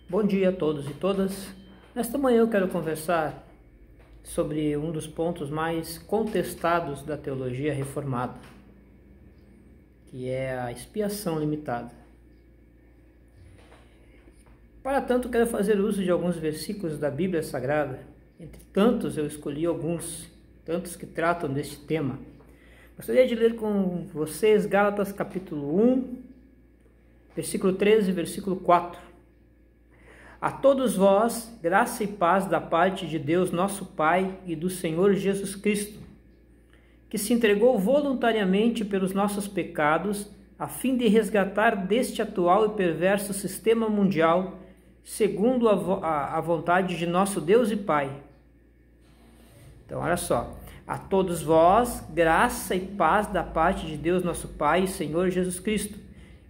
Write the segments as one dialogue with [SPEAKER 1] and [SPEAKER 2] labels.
[SPEAKER 1] Bom dia a todos e todas. Nesta manhã eu quero conversar sobre um dos pontos mais contestados da teologia reformada, que é a expiação limitada. Para tanto, quero fazer uso de alguns versículos da Bíblia Sagrada. Entre tantos, eu escolhi alguns, tantos que tratam deste tema. Gostaria de ler com vocês Gálatas capítulo 1, versículo 13 e versículo 4. A todos vós, graça e paz da parte de Deus nosso Pai e do Senhor Jesus Cristo, que se entregou voluntariamente pelos nossos pecados, a fim de resgatar deste atual e perverso sistema mundial, segundo a vontade de nosso Deus e Pai. Então, olha só. A todos vós, graça e paz da parte de Deus nosso Pai e Senhor Jesus Cristo,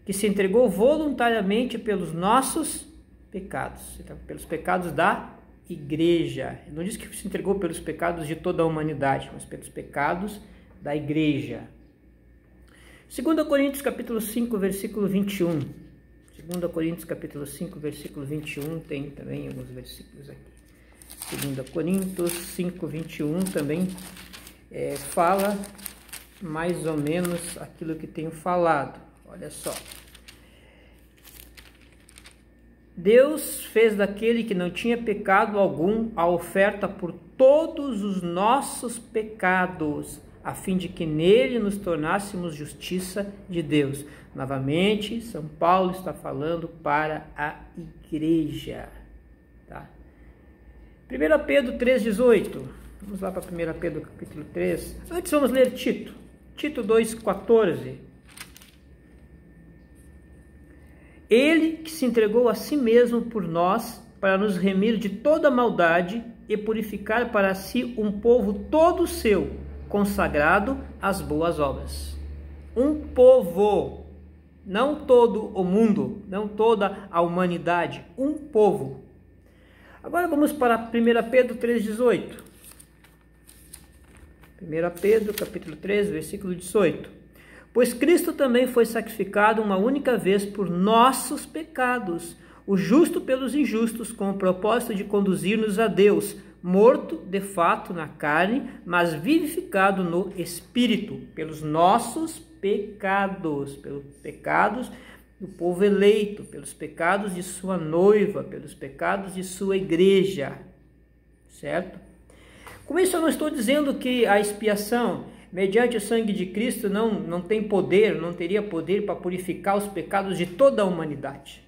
[SPEAKER 1] que se entregou voluntariamente pelos nossos pecados, então, pelos pecados da igreja. Ele não diz que se entregou pelos pecados de toda a humanidade, mas pelos pecados da igreja. 2 Coríntios capítulo 5, versículo 21. 2 Coríntios capítulo 5, versículo 21, tem também alguns versículos aqui. 2 Coríntios 5, 21 também fala mais ou menos aquilo que tenho falado. Olha só. Deus fez daquele que não tinha pecado algum a oferta por todos os nossos pecados, a fim de que nele nos tornássemos justiça de Deus. Novamente, São Paulo está falando para a igreja. Tá? 1 Pedro 3,18. Vamos lá para 1 Pedro capítulo 3. Antes vamos ler Tito. Tito 2,14. Ele que se entregou a si mesmo por nós, para nos remir de toda maldade e purificar para si um povo todo seu, consagrado às boas obras. Um povo, não todo o mundo, não toda a humanidade, um povo. Agora vamos para 1 Pedro 3,18. 1 Pedro capítulo 3, versículo 18. Pois Cristo também foi sacrificado uma única vez por nossos pecados, o justo pelos injustos, com o propósito de conduzir-nos a Deus, morto de fato na carne, mas vivificado no Espírito, pelos nossos pecados, pelos pecados do povo eleito, pelos pecados de sua noiva, pelos pecados de sua igreja, certo? Com isso eu não estou dizendo que a expiação mediante o sangue de Cristo não tem poder, não teria poder para purificar os pecados de toda a humanidade.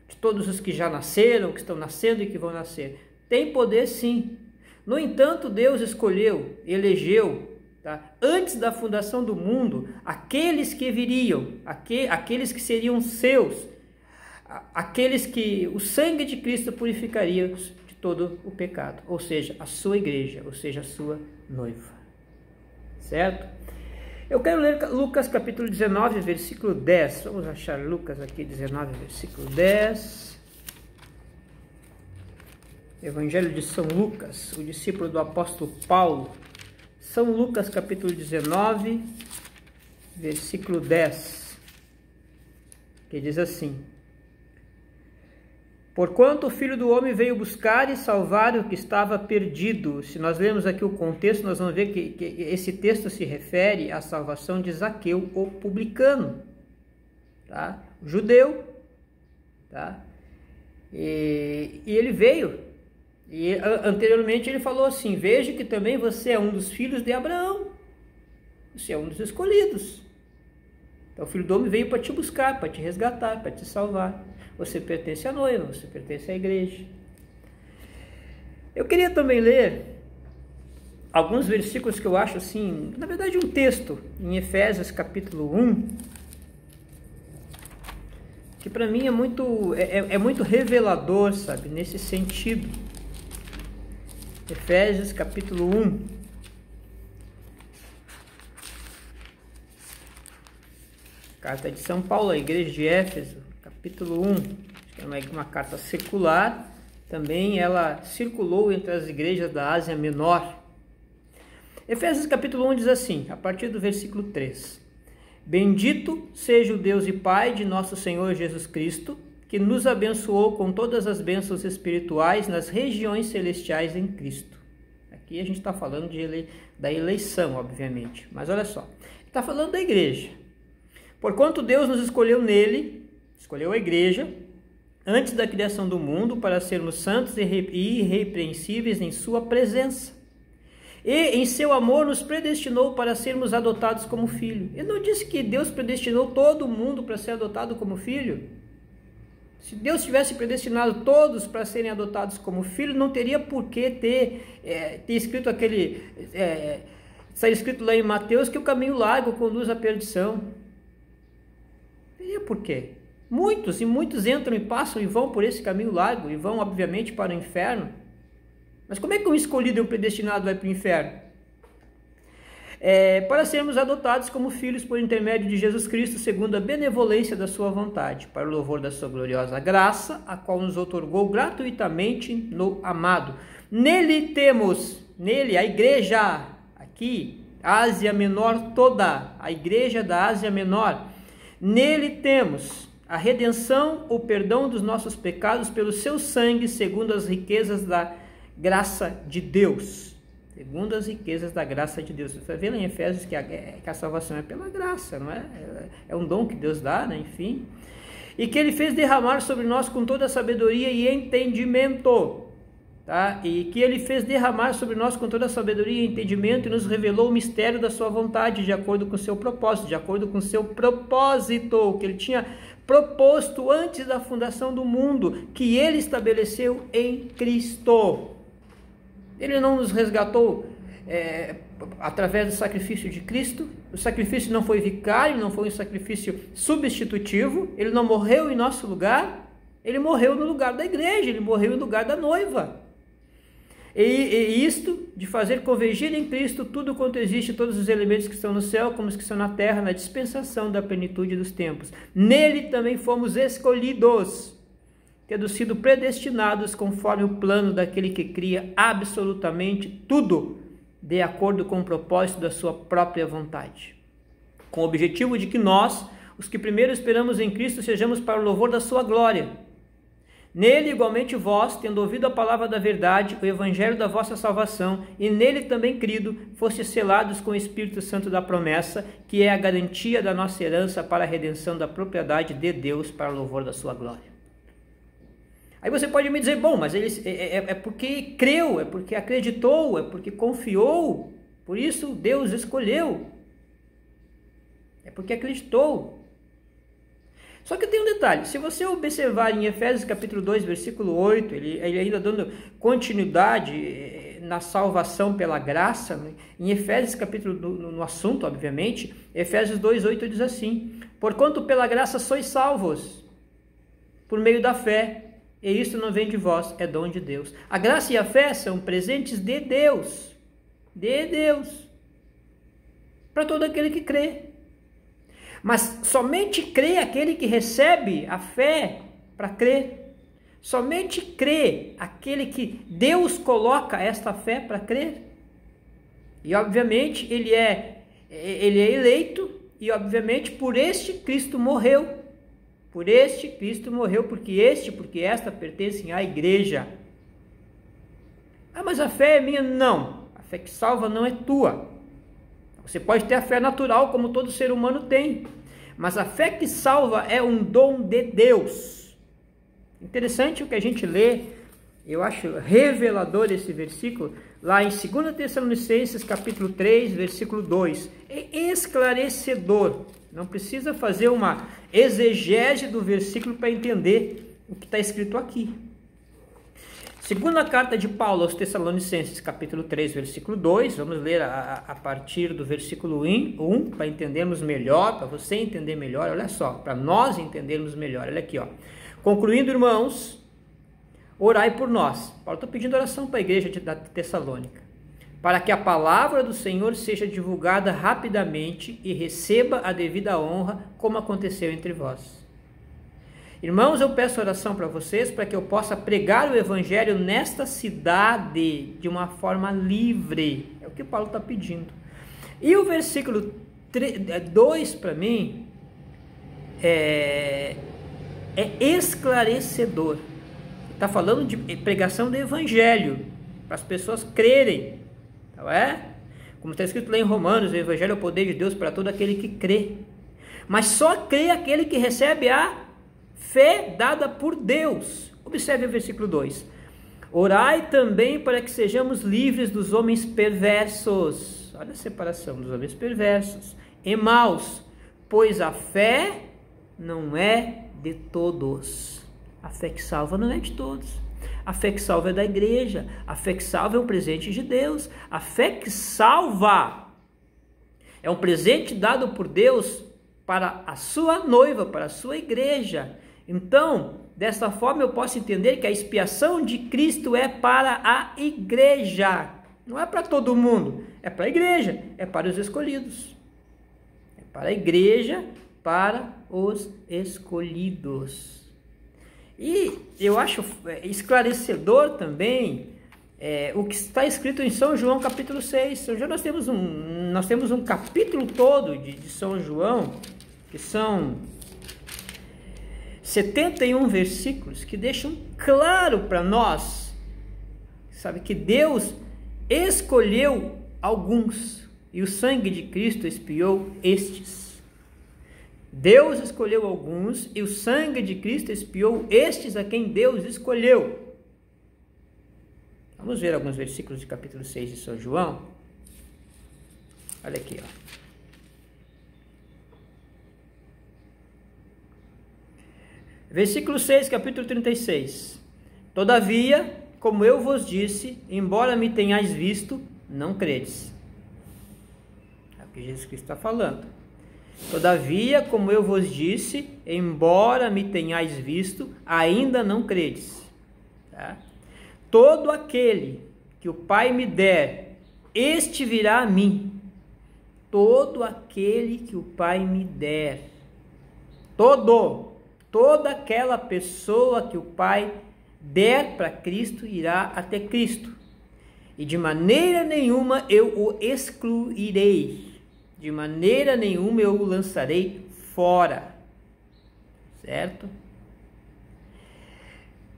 [SPEAKER 1] De todos os que já nasceram, que estão nascendo e que vão nascer. Tem poder sim. No entanto, Deus escolheu, elegeu, tá? Antes da fundação do mundo, aqueles que viriam, aqueles que seriam seus, aqueles que o sangue de Cristo purificaria de todo o pecado. Ou seja, a sua igreja, ou seja, a sua noiva. Certo? Eu quero ler Lucas capítulo 19, versículo 10. Vamos achar Lucas aqui, 19, versículo 10. Evangelho de São Lucas, o discípulo do apóstolo Paulo. São Lucas capítulo 19, versículo 10. Que diz assim: Porquanto o Filho do Homem veio buscar e salvar o que estava perdido. Se nós lermos aqui o contexto, nós vamos ver que esse texto se refere à salvação de Zaqueu, o publicano, tá? O judeu, tá? E ele veio, e anteriormente ele falou assim: veja que também você é um dos filhos de Abraão, você é um dos escolhidos. Então o Filho do Homem veio para te buscar, para te resgatar, para te salvar. Você pertence à noiva, você pertence à igreja. Eu queria também ler alguns versículos que eu acho assim, na verdade um texto, em Efésios capítulo 1, que para mim é muito revelador, sabe, nesse sentido. Efésios capítulo 1. Carta de São Paulo à igreja de Éfeso, capítulo 1, é uma carta secular, também ela circulou entre as igrejas da Ásia Menor. Efésios capítulo 1 diz assim, a partir do versículo 3: Bendito seja o Deus e Pai de nosso Senhor Jesus Cristo, que nos abençoou com todas as bênçãos espirituais nas regiões celestiais em Cristo. Aqui a gente está falando da eleição, obviamente, mas olha só, está falando da igreja. Porquanto Deus nos escolheu nele, escolheu a igreja, antes da criação do mundo, para sermos santos e irrepreensíveis em sua presença. E em seu amor nos predestinou para sermos adotados como filho. Ele não disse que Deus predestinou todo mundo para ser adotado como filho? Se Deus tivesse predestinado todos para serem adotados como filho, não teria por que ter escrito está escrito lá em Mateus que o caminho largo conduz à perdição. Teria por quê? Muitos entram e passam e vão por esse caminho largo e vão, obviamente, para o inferno. Mas como é que um escolhido e um predestinado vai para o inferno? Para sermos adotados como filhos por intermédio de Jesus Cristo, segundo a benevolência da sua vontade, para o louvor da sua gloriosa graça, a qual nos outorgou gratuitamente no amado. Nele, a igreja, aqui, Ásia Menor toda, a igreja da Ásia Menor, nele temos a redenção, o perdão dos nossos pecados pelo seu sangue, segundo as riquezas da graça de Deus. Segundo as riquezas da graça de Deus. Você vai ver lá em Efésios que a salvação é pela graça, não é? É um dom que Deus dá, né? Enfim. E que ele fez derramar sobre nós com toda a sabedoria e entendimento. Tá? E que ele fez derramar sobre nós com toda a sabedoria e entendimento e nos revelou o mistério da sua vontade, de acordo com o seu propósito, que ele tinha proposto antes da fundação do mundo, que ele estabeleceu em Cristo. Ele não nos resgatou através do sacrifício de Cristo. O sacrifício não foi vicário, não foi um sacrifício substitutivo. Ele não morreu em nosso lugar, ele morreu no lugar da igreja, ele morreu em lugar da noiva. E isto de fazer convergir em Cristo tudo quanto existe, todos os elementos que estão no céu como os que estão na terra, na dispensação da plenitude dos tempos. Nele também fomos escolhidos, tendo sido predestinados conforme o plano daquele que cria absolutamente tudo, de acordo com o propósito da sua própria vontade, com o objetivo de que nós, os que primeiro esperamos em Cristo, sejamos para o louvor da sua glória. Nele igualmente vós, tendo ouvido a palavra da verdade, o evangelho da vossa salvação, e nele também crido, fostes selados com o Espírito Santo da promessa, que é a garantia da nossa herança para a redenção da propriedade de Deus, para o louvor da sua glória. Aí você pode me dizer, bom, mas ele é porque creu, é porque acreditou, é porque confiou, por isso Deus escolheu, é porque acreditou. Só que tem um detalhe, se você observar em Efésios capítulo 2, versículo 8, ele ainda dando continuidade na salvação pela graça, né? Em Efésios capítulo, no assunto, obviamente, Efésios 2, 8 diz assim: porquanto pela graça sois salvos, por meio da fé, e isso não vem de vós, é dom de Deus. A graça e a fé são presentes de Deus, para todo aquele que crê. Mas somente crê aquele que recebe a fé para crer. Somente crê aquele que Deus coloca esta fé para crer. E obviamente ele é eleito, e obviamente por este Cristo morreu. Por este Cristo morreu, porque esta pertencem à igreja. Ah, mas a fé é minha? Não. A fé que salva não é tua. Você pode ter a fé natural, como todo ser humano tem, mas a fé que salva é um dom de Deus. Interessante o que a gente lê, eu acho revelador esse versículo, lá em 2 Tessalonicenses, capítulo 3, versículo 2. É esclarecedor, não precisa fazer uma exegese do versículo para entender o que está escrito aqui. Segunda carta de Paulo aos Tessalonicenses, capítulo 3, versículo 2, vamos ler a partir do versículo 1, para entendermos melhor, para você entender melhor, olha só, para nós entendermos melhor, olha aqui, ó. Concluindo, irmãos, orai por nós. Paulo está pedindo oração para a igreja da Tessalônica, para que a palavra do Senhor seja divulgada rapidamente e receba a devida honra, como aconteceu entre vós. Irmãos, eu peço oração para vocês, para que eu possa pregar o evangelho nesta cidade de uma forma livre. É o que Paulo está pedindo. E o versículo 2 para mim, é esclarecedor. Está falando de pregação do evangelho, para as pessoas crerem, não é? Como está escrito lá em Romanos, o evangelho é o poder de Deus para todo aquele que crê. Mas só crê aquele que recebe a fé dada por Deus. Observe o versículo 2. Orai também para que sejamos livres dos homens perversos. Olha a separação dos homens perversos e maus, pois a fé não é de todos. A fé que salva não é de todos. A fé que salva é da igreja. A fé que salva é um presente de Deus. A fé que salva é um presente dado por Deus para a sua noiva, para a sua igreja. Então, dessa forma eu posso entender que a expiação de Cristo é para a igreja. Não é para todo mundo, é para a igreja, é para os escolhidos. É para a igreja, para os escolhidos. E eu acho esclarecedor também o que está escrito em São João capítulo 6. São João, nós temos um capítulo todo de São João, que são 71 versículos, que deixam claro para nós, sabe, que Deus escolheu alguns e o sangue de Cristo expiou estes. Deus escolheu alguns e o sangue de Cristo expiou estes a quem Deus escolheu. Vamos ver alguns versículos de capítulo 6 de São João. Olha aqui, ó. Versículo 6, capítulo 36. Todavia, como eu vos disse, embora me tenhais visto, não credes. É o que Jesus Cristo está falando. Todavia, como eu vos disse, embora me tenhais visto, ainda não credes. Tá? Todo aquele que o Pai me der, este virá a mim. Todo aquele que o Pai me der. Toda aquela pessoa que o Pai der para Cristo irá até Cristo. E de maneira nenhuma eu o excluirei. De maneira nenhuma eu o lançarei fora. Certo?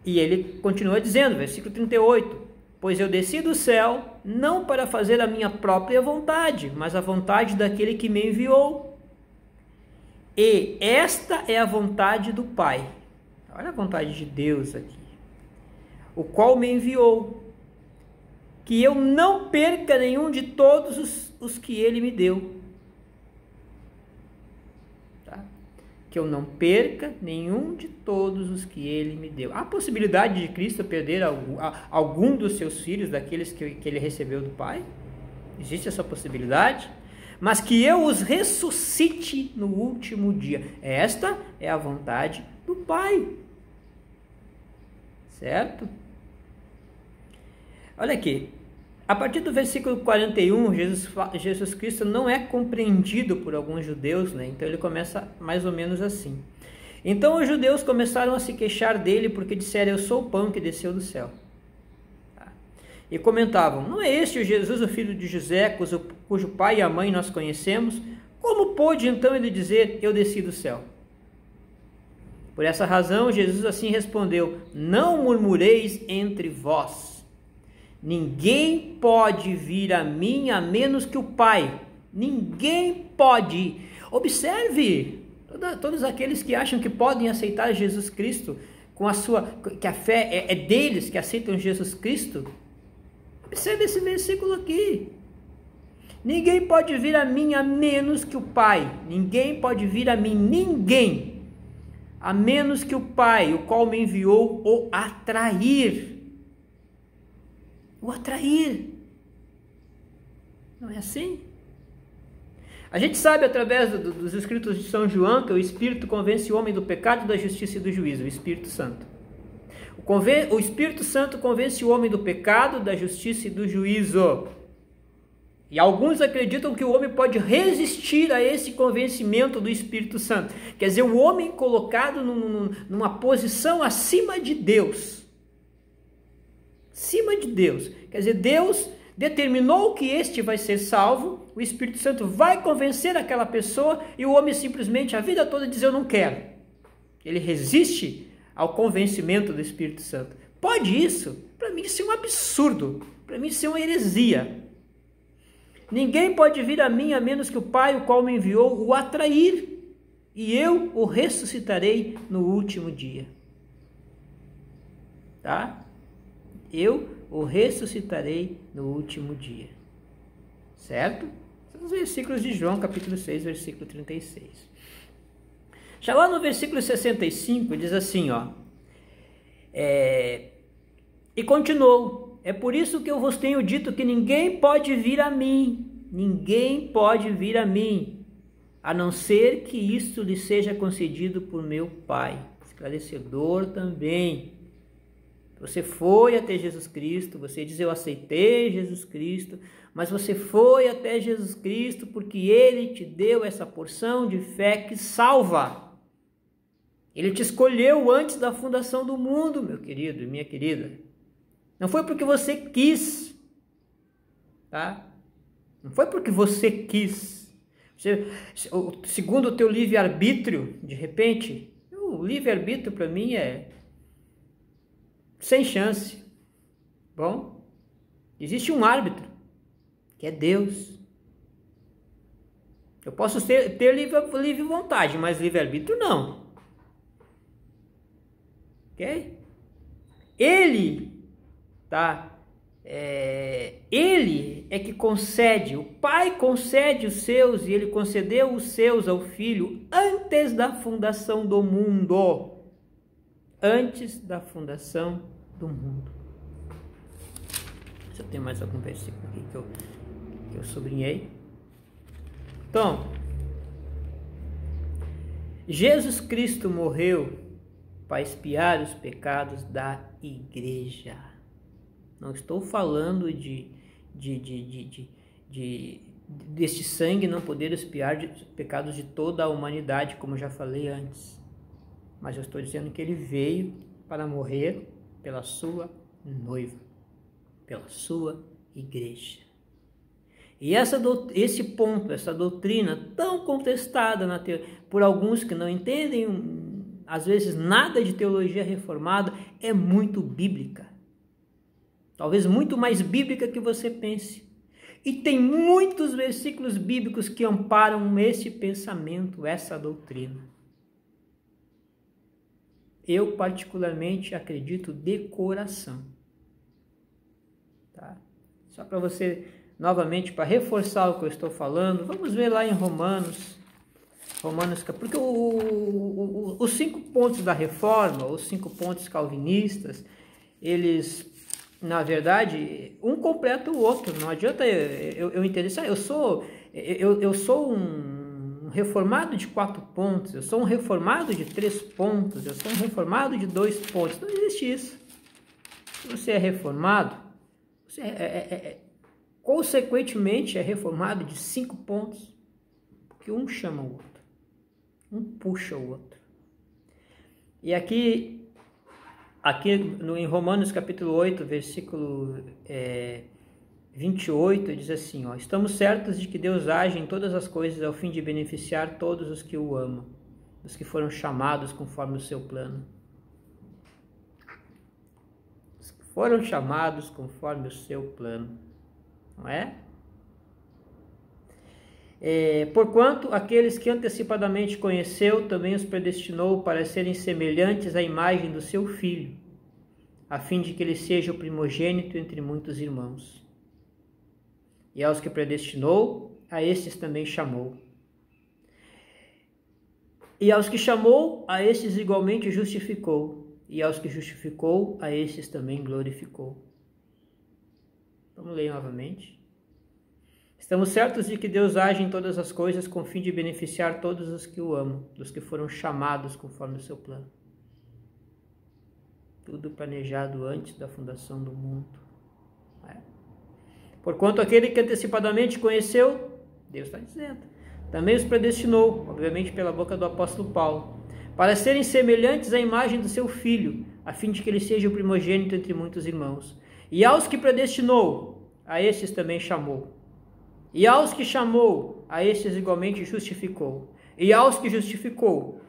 [SPEAKER 1] E ele continua dizendo, versículo 38. Pois eu desci do céu, não para fazer a minha própria vontade, mas a vontade daquele que me enviou. E esta é a vontade do Pai. Olha a vontade de Deus aqui. O qual me enviou. Que eu não perca nenhum de todos os que ele me deu. Tá? Que eu não perca nenhum de todos os que ele me deu. Há possibilidade de Cristo perder algum dos seus filhos, daqueles que ele recebeu do Pai? Existe essa possibilidade? Mas que eu os ressuscite no último dia. Esta é a vontade do Pai. Certo? Olha aqui. A partir do versículo 41, Jesus Cristo não é compreendido por alguns judeus, né? Então ele começa mais ou menos assim. Então os judeus começaram a se queixar dele porque disseram, eu sou o pão que desceu do céu. E comentavam, não é este o Jesus, o filho de José, cujo pai e a mãe nós conhecemos? Como pôde então ele dizer, eu desci do céu? Por essa razão, Jesus assim respondeu, não murmureis entre vós. Ninguém pode vir a mim a menos que o Pai. Ninguém pode. Observe, todos aqueles que acham que podem aceitar Jesus Cristo, que a fé é deles que aceitam Jesus Cristo. Observe esse versículo aqui. Ninguém pode vir a mim a menos que o Pai. Ninguém pode vir a mim, ninguém, a menos que o Pai, o qual me enviou, o atrair. O atrair. Não é assim? A gente sabe através dos escritos de São João que o Espírito convence o homem do pecado, da justiça e do juízo, o Espírito Santo. O Espírito Santo convence o homem do pecado, da justiça e do juízo. E alguns acreditam que o homem pode resistir a esse convencimento do Espírito Santo. Quer dizer, o homem colocado numa posição acima de Deus. Acima de Deus. Quer dizer, Deus determinou que este vai ser salvo, o Espírito Santo vai convencer aquela pessoa e o homem simplesmente a vida toda diz, eu não quero. ele resiste ao convencimento do Espírito Santo. Pode isso? Para mim isso é um absurdo, para mim isso é uma heresia. Ninguém pode vir a mim a menos que o Pai, o qual me enviou, o atrair, e eu o ressuscitarei no último dia. Tá? Eu o ressuscitarei no último dia. Certo? São os versículos de João, capítulo 6, versículo 36. Já lá no versículo 65, diz assim, ó. E continuou: é por isso que eu vos tenho dito que ninguém pode vir a mim, a não ser que isto lhe seja concedido por meu Pai. Esclarecedor também. Você foi até Jesus Cristo, você diz: eu aceitei Jesus Cristo, mas você foi até Jesus Cristo porque Ele te deu essa porção de fé que salva. Ele te escolheu antes da fundação do mundo, meu querido e minha querida. Não foi porque você quis, tá? Não foi porque você quis. Segundo o teu livre-arbítrio, de repente, o livre-arbítrio para mim é sem chance. Bom, existe um árbitro, que é Deus. Eu posso ter livre vontade, mas livre-arbítrio não. Ok? Ele, tá? Ele é que concede, o Pai concede os seus, e Ele concedeu os seus ao Filho antes da fundação do mundo. Antes da fundação do mundo. Se eu tenho mais algum versículo aqui que eu sublinhei. Então, Jesus Cristo morreu para expiar os pecados da igreja. Não estou falando deste sangue não poder expiar os pecados de toda a humanidade, como já falei antes. Mas eu estou dizendo que ele veio para morrer pela sua noiva, pela sua igreja. E esse ponto, essa doutrina tão contestada por alguns que não entendem, às vezes, nada de teologia reformada, é muito bíblica. Talvez muito mais bíblica que você pense. E tem muitos versículos bíblicos que amparam esse pensamento, essa doutrina. Eu particularmente acredito de coração. Tá? Só para você, novamente, para reforçar o que eu estou falando, vamos ver lá em Romanos, porque os 5 pontos da reforma, os 5 pontos calvinistas, eles, na verdade, um completa o outro. Não adianta eu entender isso. Eu sou um reformado de 4 pontos, eu sou um reformado de 3 pontos, eu sou um reformado de 2 pontos. Não existe isso. Se você é reformado, você consequentemente é reformado de 5 pontos, porque um chama o outro, um puxa o outro. E aqui em Romanos capítulo 8, versículo 28, diz assim, ó: estamos certos de que Deus age em todas as coisas ao fim de beneficiar todos os que o amam, os que foram chamados conforme o seu plano. Os que foram chamados conforme o seu plano, não é? Porquanto aqueles que antecipadamente conheceu, também os predestinou para serem semelhantes à imagem do seu Filho, a fim de que ele seja o primogênito entre muitos irmãos. E aos que predestinou, a estes também chamou. E aos que chamou, a estes igualmente justificou. E aos que justificou, a estes também glorificou. Vamos ler novamente. Estamos certos de que Deus age em todas as coisas com o fim de beneficiar todos os que o amam, dos que foram chamados conforme o seu plano. Tudo planejado antes da fundação do mundo. Porquanto aquele que antecipadamente conheceu, Deus está dizendo, também os predestinou, obviamente pela boca do apóstolo Paulo, para serem semelhantes à imagem do seu Filho, a fim de que ele seja o primogênito entre muitos irmãos. E aos que predestinou, a estes também chamou. E aos que chamou, a estes igualmente justificou. E aos que justificou,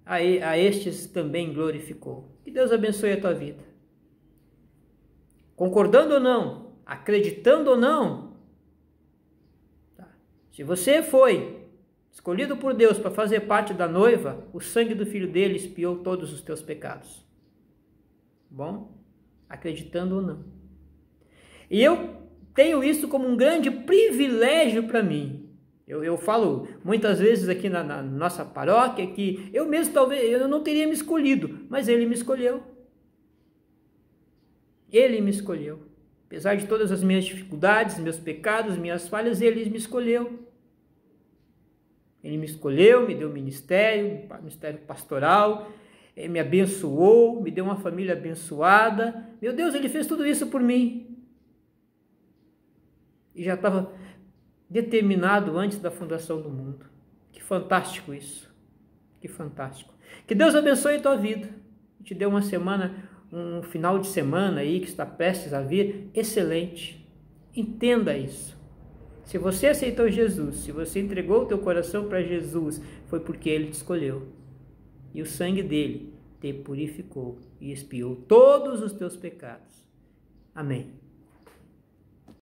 [SPEAKER 1] a estes também glorificou. Que Deus abençoe a tua vida. Concordando ou não, acreditando ou não, tá? Se você foi escolhido por Deus para fazer parte da noiva, o sangue do Filho dele expiou todos os teus pecados. Bom? Acreditando ou não. E eu tenho isso como um grande privilégio para mim. Eu falo muitas vezes aqui na nossa paróquia que eu mesmo talvez eu não teria me escolhido, mas ele me escolheu. Ele me escolheu. Apesar de todas as minhas dificuldades, meus pecados, minhas falhas, ele me escolheu. Ele me escolheu, me deu ministério pastoral, me abençoou, me deu uma família abençoada. Meu Deus, ele fez tudo isso por mim. E já estava determinado antes da fundação do mundo. Que fantástico isso. Que fantástico. Que Deus abençoe a tua vida. Te dê uma semana, um final de semana aí que está prestes a vir, excelente. Entenda isso. Se você aceitou Jesus, se você entregou o teu coração para Jesus, foi porque Ele te escolheu. E o sangue dele te purificou e expiou todos os teus pecados. Amém.